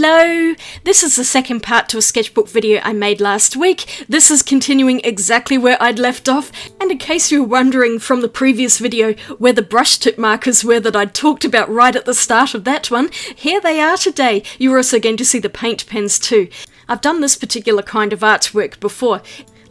Hello! This is the second part to a sketchbook video I made last week. This is continuing exactly where I'd left off, and in case you were wondering from the previous video where the brush tip markers were that I'd talked about right at the start of that one, here they are today. You're also going to see the paint pens too. I've done this particular kind of artwork before.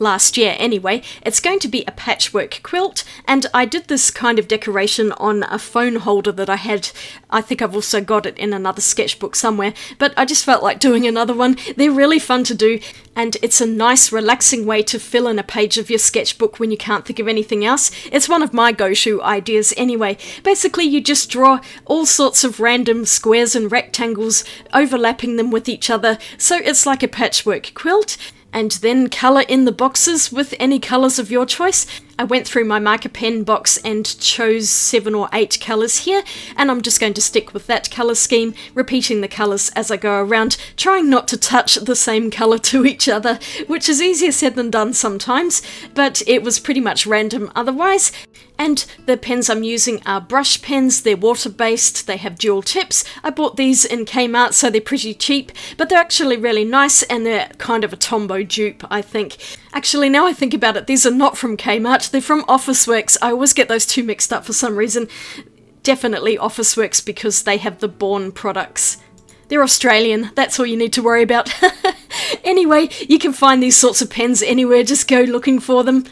Last year anyway. It's going to be a patchwork quilt, and I did this kind of decoration on a phone holder that I had. I think I've also got it in another sketchbook somewhere, but I just felt like doing another one. They're really fun to do, and it's a nice relaxing way to fill in a page of your sketchbook when you can't think of anything else. It's one of my go-to ideas anyway. Basically you just draw all sorts of random squares and rectangles, overlapping them with each other, so it's like a patchwork quilt. And then colour in the boxes with any colours of your choice. I went through my marker pen box and chose 7 or 8 colours here, and I'm just going to stick with that colour scheme, repeating the colours as I go around, trying not to touch the same colour to each other, which is easier said than done sometimes, but it was pretty much random otherwise. And the pens I'm using are brush pens, they're water-based, they have dual tips. I bought these in Kmart, so they're pretty cheap, but they're actually really nice, and they're kind of a Tombow dupe, I think. Actually, now I think about it, these are not from Kmart, they're from Officeworks. I always get those two mixed up for some reason. Definitely Officeworks because they have the Born products. They're Australian, that's all you need to worry about. Anyway, you can find these sorts of pens anywhere, just go looking for them.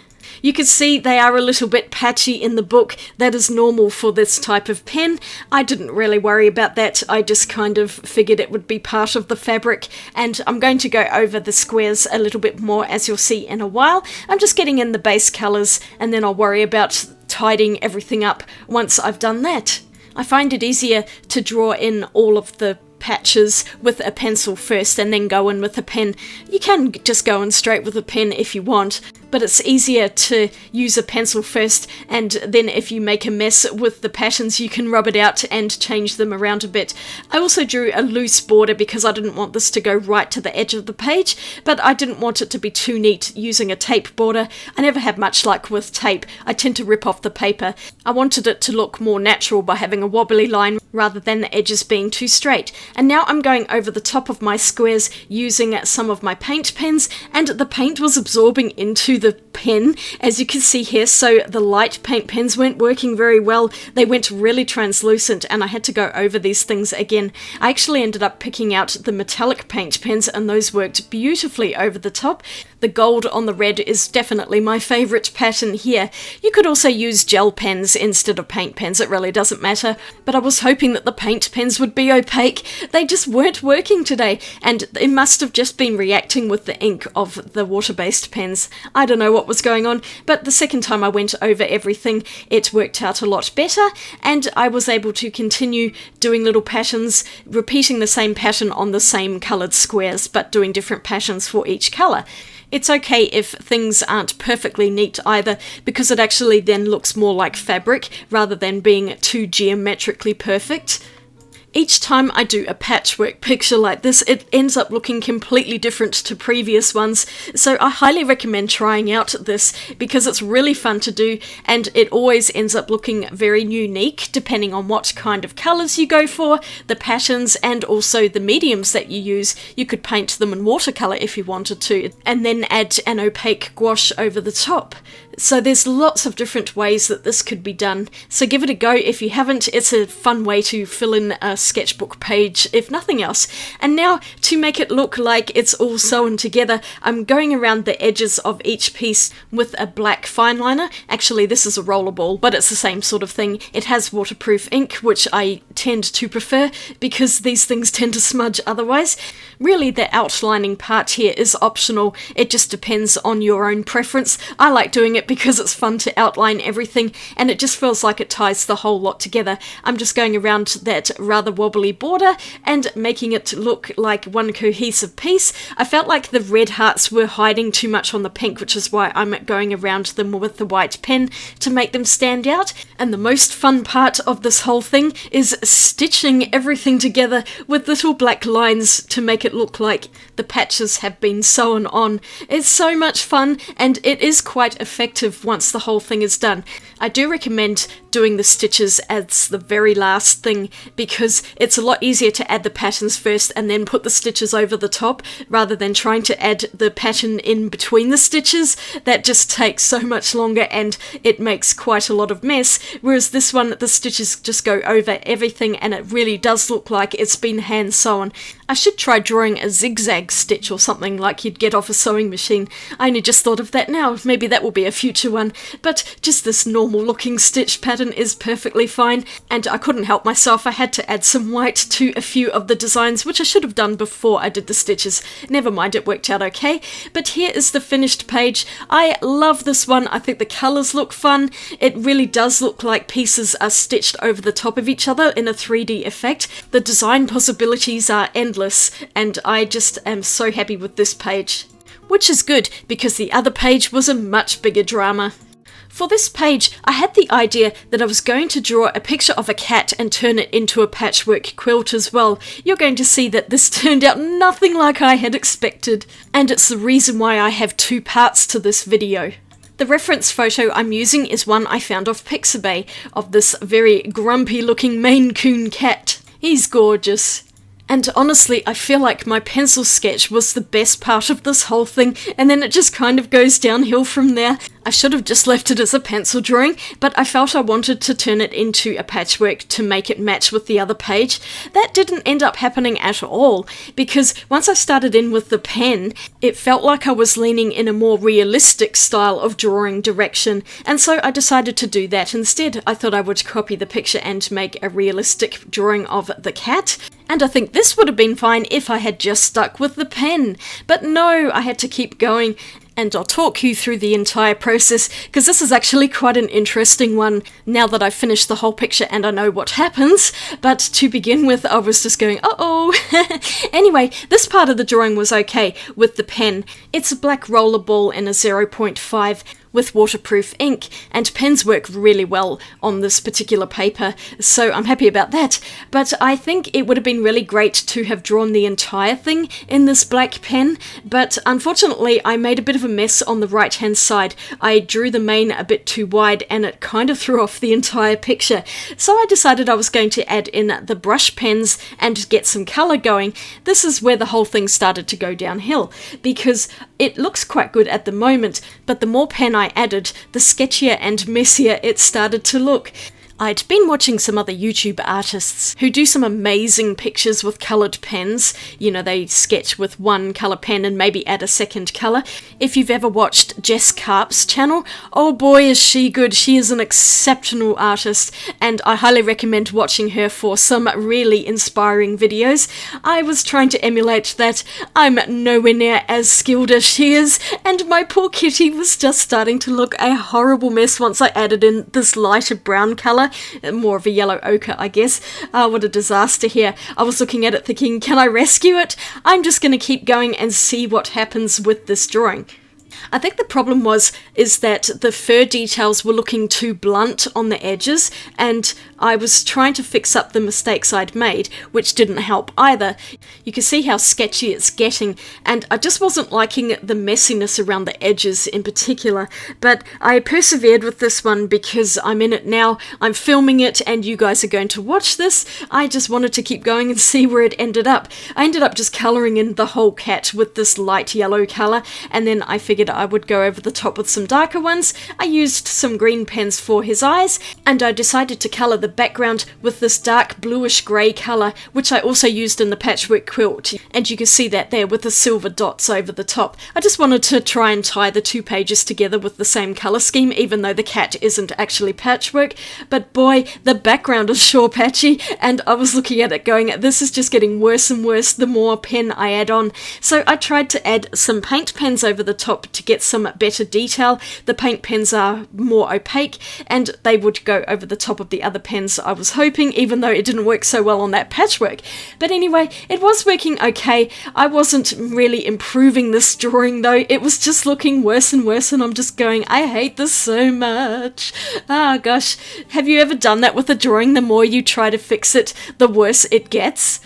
You can see they are a little bit patchy in the book. That is normal for this type of pen. I didn't really worry about that. I just kind of figured it would be part of the fabric, and I'm going to go over the squares a little bit more, as you'll see in a while. I'm just getting in the base colours, and then I'll worry about tidying everything up once I've done that. I find it easier to draw in all of the patches with a pencil first and then go in with a pen. You can just go in straight with a pen if you want, but it's easier to use a pencil first, and then if you make a mess with the patterns you can rub it out and change them around a bit. I also drew a loose border because I didn't want this to go right to the edge of the page, but I didn't want it to be too neat using a tape border. I never have much luck with tape. I tend to rip off the paper. I wanted it to look more natural by having a wobbly line rather than the edges being too straight. And now I'm going over the top of my squares using some of my paint pens, and the paint was absorbing into the pen, as you can see here, so the light paint pens weren't working very well. They went really translucent and I had to go over these things again. I actually ended up picking out the metallic paint pens, and those worked beautifully over the top. The gold on the red is definitely my favourite pattern here. You could also use gel pens instead of paint pens, it really doesn't matter, but I was hoping that the paint pens would be opaque. They just weren't working today, and it must have just been reacting with the ink of the water-based pens. I don't know what was going on, but the second time I went over everything, it worked out a lot better, and I was able to continue doing little patterns, repeating the same pattern on the same coloured squares, but doing different patterns for each colour. It's okay if things aren't perfectly neat either, because it actually then looks more like fabric rather than being too geometrically perfect. Each time I do a patchwork picture like this, it ends up looking completely different to previous ones, so I highly recommend trying out this because it's really fun to do, and it always ends up looking very unique depending on what kind of colours you go for, the patterns, and also the mediums that you use. You could paint them in watercolour if you wanted to, and then add an opaque gouache over the top. So there's lots of different ways that this could be done, so give it a go if you haven't. It's a fun way to fill in a sketchbook page, if nothing else. And now, to make it look like it's all sewn together, I'm going around the edges of each piece with a black fine liner. Actually, this is a rollerball, but it's the same sort of thing. It has waterproof ink, which I tend to prefer because these things tend to smudge otherwise. Really, the outlining part here is optional. It just depends on your own preference. I like doing it because it's fun to outline everything, and it just feels like it ties the whole lot together. I'm just going around that rather wobbly border and making it look like one cohesive piece. I felt like the red hearts were hiding too much on the pink, which is why I'm going around them with the white pen to make them stand out. And the most fun part of this whole thing is stitching everything together with little black lines to make it look like the patches have been sewn on. It's so much fun, and it is quite effective once the whole thing is done. I do recommend doing the stitches as the very last thing because it's a lot easier to add the patterns first and then put the stitches over the top rather than trying to add the pattern in between the stitches. That just takes so much longer and it makes quite a lot of mess, whereas this one, the stitches just go over everything and it really does look like it's been hand sewn. I should try drawing a zigzag stitch or something like you'd get off a sewing machine. I only just thought of that now, maybe that will be a future one, but just this normal looking stitch pattern is perfectly fine, and I couldn't help myself, I had to add some white to a few of the designs, which I should have done before I did the stitches. Never mind, it worked out okay. But here is the finished page. I love this one, I think the colours look fun. It really does look like pieces are stitched over the top of each other in a 3D effect. The design possibilities are endless, and I just am so happy with this page. Which is good, because the other page was a much bigger drama. For this page, I had the idea that I was going to draw a picture of a cat and turn it into a patchwork quilt as well. You're going to see that this turned out nothing like I had expected, and it's the reason why I have two parts to this video. The reference photo I'm using is one I found off Pixabay of this very grumpy looking Maine Coon cat. He's gorgeous. And honestly, I feel like my pencil sketch was the best part of this whole thing, and then it just kind of goes downhill from there. I should have just left it as a pencil drawing, but I felt I wanted to turn it into a patchwork to make it match with the other page. That didn't end up happening at all, because once I started in with the pen, it felt like I was leaning in a more realistic style of drawing direction, and so I decided to do that instead. I thought I would copy the picture and make a realistic drawing of the cat. And I think this would have been fine if I had just stuck with the pen. But no, I had to keep going. And I'll talk you through the entire process, because this is actually quite an interesting one now that I've finished the whole picture and I know what happens. But to begin with, I was just going, uh-oh. Anyway, this part of the drawing was okay with the pen. It's a black roller ball in a 0.5 with waterproof ink, and pens work really well on this particular paper, so I'm happy about that. But I think it would have been really great to have drawn the entire thing in this black pen, but unfortunately I made a bit of a mess on the right hand side. I drew the mane a bit too wide and it kind of threw off the entire picture, so I decided I was going to add in the brush pens and get some colour going. This is where the whole thing started to go downhill, because it looks quite good at the moment, but the more pen I added, the sketchier and messier it started to look. I'd been watching some other YouTube artists who do some amazing pictures with coloured pens. You know, they sketch with one colour pen and maybe add a second colour. If you've ever watched Jess Karp's channel, oh boy is she good. She is an exceptional artist, and I highly recommend watching her for some really inspiring videos. I was trying to emulate that. I'm nowhere near as skilled as she is, and my poor kitty was just starting to look a horrible mess once I added in this lighter brown colour. More of a yellow ochre, I guess. What a disaster here. I was looking at it thinking, can I rescue it? I'm just going to keep going and see what happens with this drawing. I think the problem is that the fur details were looking too blunt on the edges, and I was trying to fix up the mistakes I'd made, which didn't help either. You can see how sketchy it's getting, and I just wasn't liking the messiness around the edges in particular, but I persevered with this one because I'm in it now, I'm filming it, and you guys are going to watch this. I just wanted to keep going and see where it ended up. I ended up just colouring in the whole cat with this light yellow colour, and then I figured I would go over the top with some darker ones. I used some green pens for his eyes, and I decided to colour the background with this dark bluish grey colour, which I also used in the patchwork quilt, and you can see that there with the silver dots over the top. I just wanted to try and tie the two pages together with the same colour scheme, even though the cat isn't actually patchwork, but boy, the background is sure patchy, and I was looking at it going, this is just getting worse and worse the more pen I add on. So I tried to add some paint pens over the top to get some better detail. The paint pens are more opaque, and they would go over the top of the other pens I was hoping, even though it didn't work so well on that patchwork. But anyway, it was working okay. I wasn't really improving this drawing though. It was just looking worse and worse, and I'm just going, I hate this so much. Ah gosh, have you ever done that with a drawing? The more you try to fix it, the worse it gets.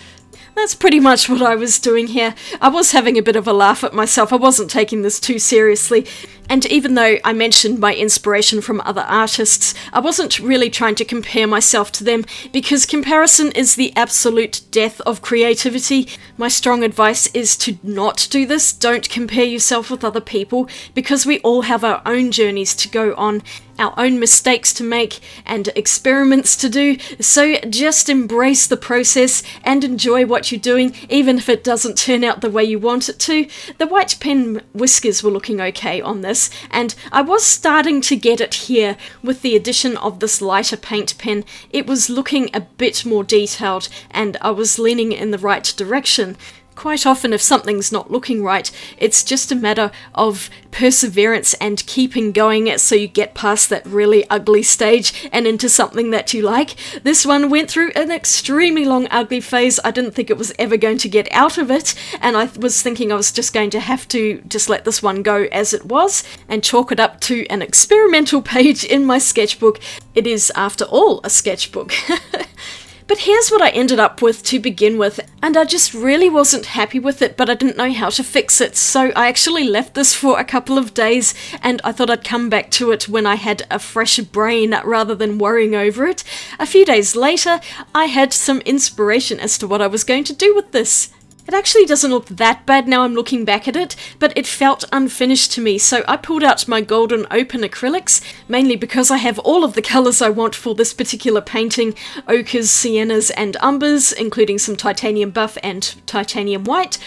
That's pretty much what I was doing here. I was having a bit of a laugh at myself. I wasn't taking this too seriously. And even though I mentioned my inspiration from other artists, I wasn't really trying to compare myself to them, because comparison is the absolute death of creativity. My strong advice is to not do this. Don't compare yourself with other people, because we all have our own journeys to go on, our own mistakes to make, and experiments to do. So just embrace the process and enjoy what you're doing, even if it doesn't turn out the way you want it to. The white pen whiskers were looking okay on this, and I was starting to get it here with the addition of this lighter paint pen. It was looking a bit more detailed, and I was leaning in the right direction. Quite often, if something's not looking right, it's just a matter of perseverance and keeping going so you get past that really ugly stage and into something that you like. This one went through an extremely long ugly phase. I didn't think it was ever going to get out of it, and I was thinking I was just going to have to just let this one go as it was and chalk it up to an experimental page in my sketchbook. It is, after all, a sketchbook. But here's what I ended up with to begin with, and I just really wasn't happy with it, but I didn't know how to fix it, so I actually left this for a couple of days, and I thought I'd come back to it when I had a fresh brain rather than worrying over it. A few days later, I had some inspiration as to what I was going to do with this. It actually doesn't look that bad now I'm looking back at it, but it felt unfinished to me, so I pulled out my golden open acrylics, mainly because I have all of the colours I want for this particular painting: ochres, siennas and umbers, including some titanium buff and titanium white.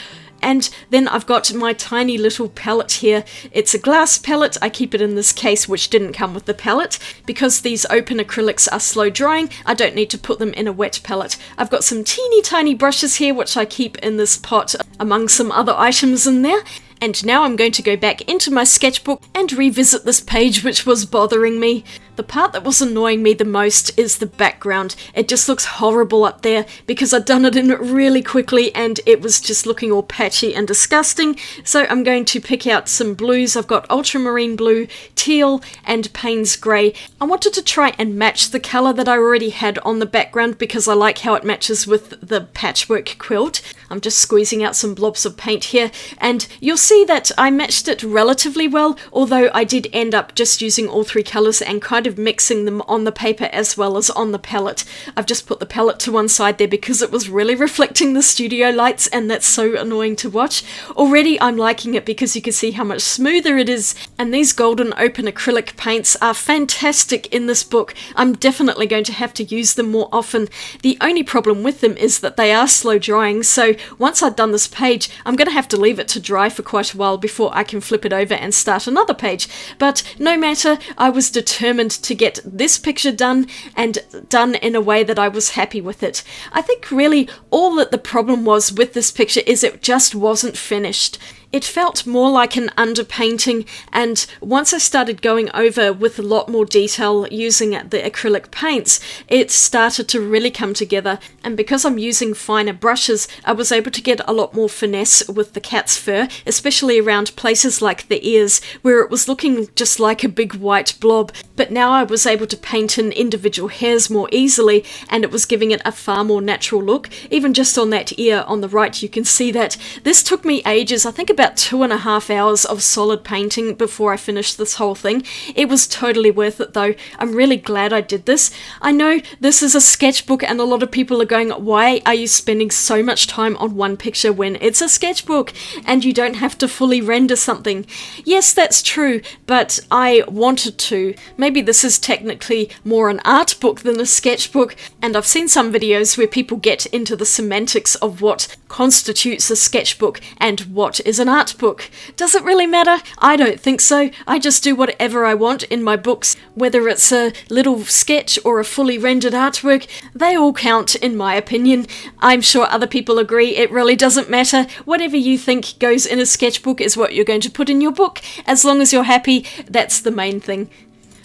And then I've got my tiny little palette here. It's a glass palette. I keep it in this case, which didn't come with the palette. Because these open acrylics are slow drying, I don't need to put them in a wet palette. I've got some teeny tiny brushes here, which I keep in this pot among some other items in there. And now I'm going to go back into my sketchbook and revisit this page which was bothering me. The part that was annoying me the most is the background. It just looks horrible up there because I'd done it in really quickly and it was just looking all patchy and disgusting. So I'm going to pick out some blues. I've got ultramarine blue, teal and Payne's grey. I wanted to try and match the colour that I already had on the background because I like how it matches with the patchwork quilt. I'm just squeezing out some blobs of paint here, and you'll see that I matched it relatively well, although I did end up just using all three colours and kind of mixing them on the paper as well as on the palette. I've just put the palette to one side there because it was really reflecting the studio lights, and that's so annoying to watch. Already I'm liking it because you can see how much smoother it is, and these golden open acrylic paints are fantastic in this book. I'm definitely going to have to use them more often. The only problem with them is that they are slow drying, so once I've done this page, I'm going to have to leave it to dry for quite a while before I can flip it over and start another page. But no matter, I was determined to get this picture done, and done in a way that I was happy with it. I think really all that the problem was with this picture is it just wasn't finished. It felt more like an underpainting, and once I started going over with a lot more detail using the acrylic paints, it started to really come together, and because I'm using finer brushes, I was able to get a lot more finesse with the cat's fur, especially around places like the ears, where it was looking just like a big white blob, but now I was able to paint in individual hairs more easily, and it was giving it a far more natural look. Even just on that ear on the right, you can see that. This took me ages, I think about 2.5 hours of solid painting before I finished this whole thing. It was totally worth it though. I'm really glad I did this. I know this is a sketchbook and a lot of people are going, why are you spending so much time on one picture when it's a sketchbook and you don't have to fully render something? Yes, that's true, but I wanted to. Maybe this is technically more an art book than a sketchbook, and I've seen some videos where people get into the semantics of what constitutes a sketchbook and what is an art book. Does it really matter? I don't think so. I just do whatever I want in my books, whether it's a little sketch or a fully rendered artwork. They all count in my opinion. I'm sure other people agree. It really doesn't matter. Whatever you think goes in a sketchbook is what you're going to put in your book. As long as you're happy, that's the main thing.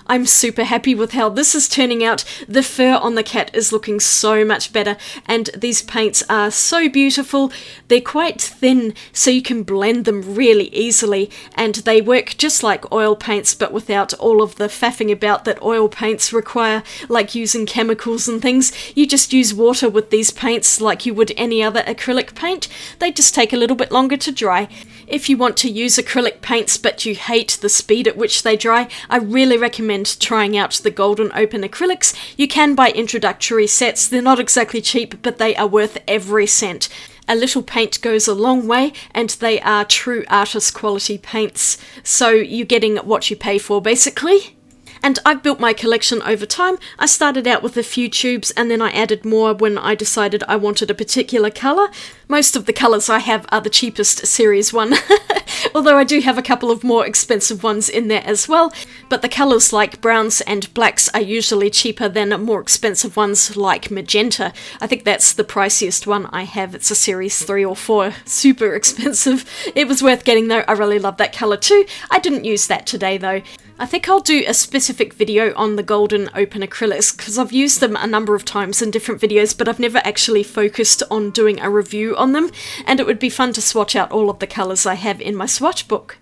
I'm super happy with how this is turning out. The fur on the cat is looking so much better, and these paints are so beautiful. They're quite thin, so you can blend them really easily, and they work just like oil paints, but without all of the faffing about that oil paints require, like using chemicals and things. You just use water with these paints like you would any other acrylic paint. They just take a little bit longer to dry. If you want to use acrylic paints but you hate the speed at which they dry, I really recommend trying out the Golden Open acrylics. You can buy introductory sets. They're not exactly cheap, but they are worth every cent. A little paint goes a long way, and they are true artist quality paints, so you're getting what you pay for basically. And I've built my collection over time. I started out with a few tubes and then I added more when I decided I wanted a particular colour. Most of the colours I have are the cheapest series one, although I do have a couple of more expensive ones in there as well. But the colours like browns and blacks are usually cheaper than more expensive ones like magenta. I think that's the priciest one I have. It's a series 3 or 4, super expensive. It was worth getting though. I really love that colour too. I didn't use that today though. I think I'll do a specific video on the Golden Open acrylics because I've used them a number of times in different videos, but I've never actually focused on doing a review on them, and it would be fun to swatch out all of the colours I have in my swatch book.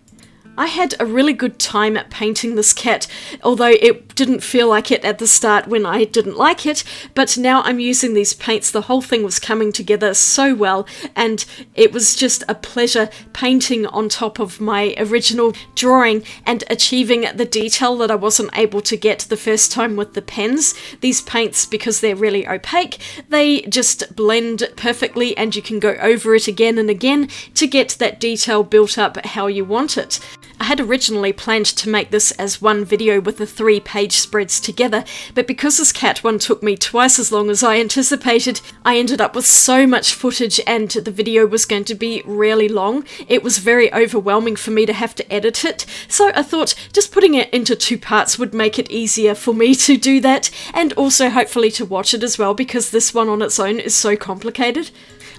I had a really good time at painting this cat, although it didn't feel like it at the start when I didn't like it, but now I'm using these paints. The whole thing was coming together so well, and it was just a pleasure painting on top of my original drawing and achieving the detail that I wasn't able to get the first time with the pens. These paints, because they're really opaque, they just blend perfectly and you can go over it again and again to get that detail built up how you want it. I had originally planned to make this as one video with the 3-page spreads together, but because this cat one took me twice as long as I anticipated, I ended up with so much footage and the video was going to be really long. It was very overwhelming for me to have to edit it, so I thought just putting it into 2 parts would make it easier for me to do that, and also hopefully to watch it as well, because this one on its own is so complicated.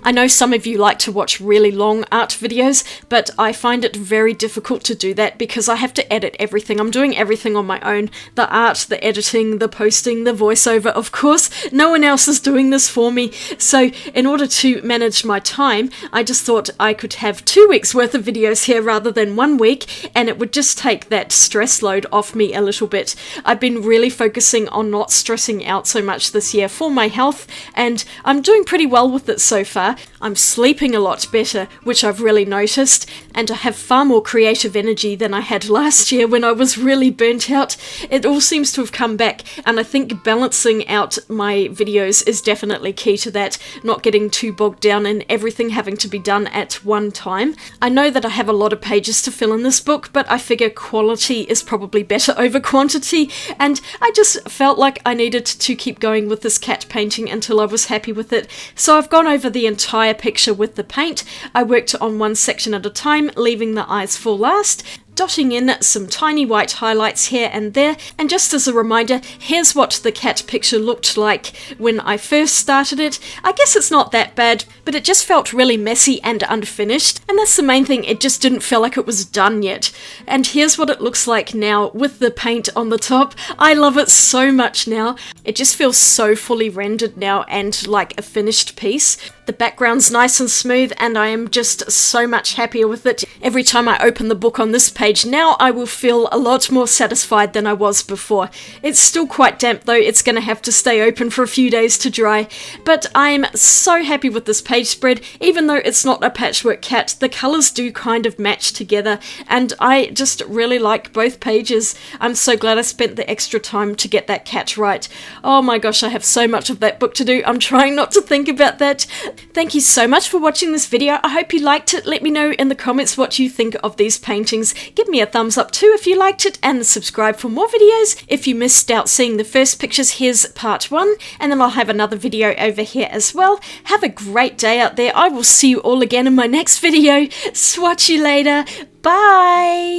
I know some of you like to watch really long art videos, but I find it very difficult to do that because I have to edit everything. I'm doing everything on my own. The art, the editing, the posting, the voiceover, of course. No one else is doing this for me. So in order to manage my time, I just thought I could have 2 weeks worth of videos here rather than 1 week, and it would just take that stress load off me a little bit. I've been really focusing on not stressing out so much this year for my health, and I'm doing pretty well with it so far. I'm sleeping a lot better, which I've really noticed, and I have far more creative energy than I had last year when I was really burnt out. It all seems to have come back, and I think balancing out my videos is definitely key to that, not getting too bogged down in everything having to be done at one time. I know that I have a lot of pages to fill in this book, but I figure quality is probably better over quantity, and I just felt like I needed to keep going with this cat painting until I was happy with it. So I've gone over the entire picture with the paint. I worked on one section at a time, leaving the eyes for last, dotting in some tiny white highlights here and there, and just as a reminder, here's what the cat picture looked like when I first started it. I guess it's not that bad, but it just felt really messy and unfinished, and that's the main thing, it just didn't feel like it was done yet. And here's what it looks like now with the paint on the top. I love it so much now. It just feels so fully rendered now and like a finished piece. The background's nice and smooth, and I am just so much happier with it. Every time I open the book on this page now, I will feel a lot more satisfied than I was before. It's still quite damp though, it's going to have to stay open for a few days to dry, but I'm so happy with this page spread. Even though it's not a patchwork cat, the colours do kind of match together, and I just really like both pages. I'm so glad I spent the extra time to get that cat right. Oh my gosh, I have so much of that book to do. I'm trying not to think about that. Thank you so much for watching this video. I hope you liked it. Let me know in the comments what you think of these paintings. Give me a thumbs up too if you liked it, and subscribe for more videos. If you missed out seeing the first pictures, here's part 1, and then I'll have another video over here as well. Have a great day out there. I will see you all again in my next video. Swatch you later. Bye!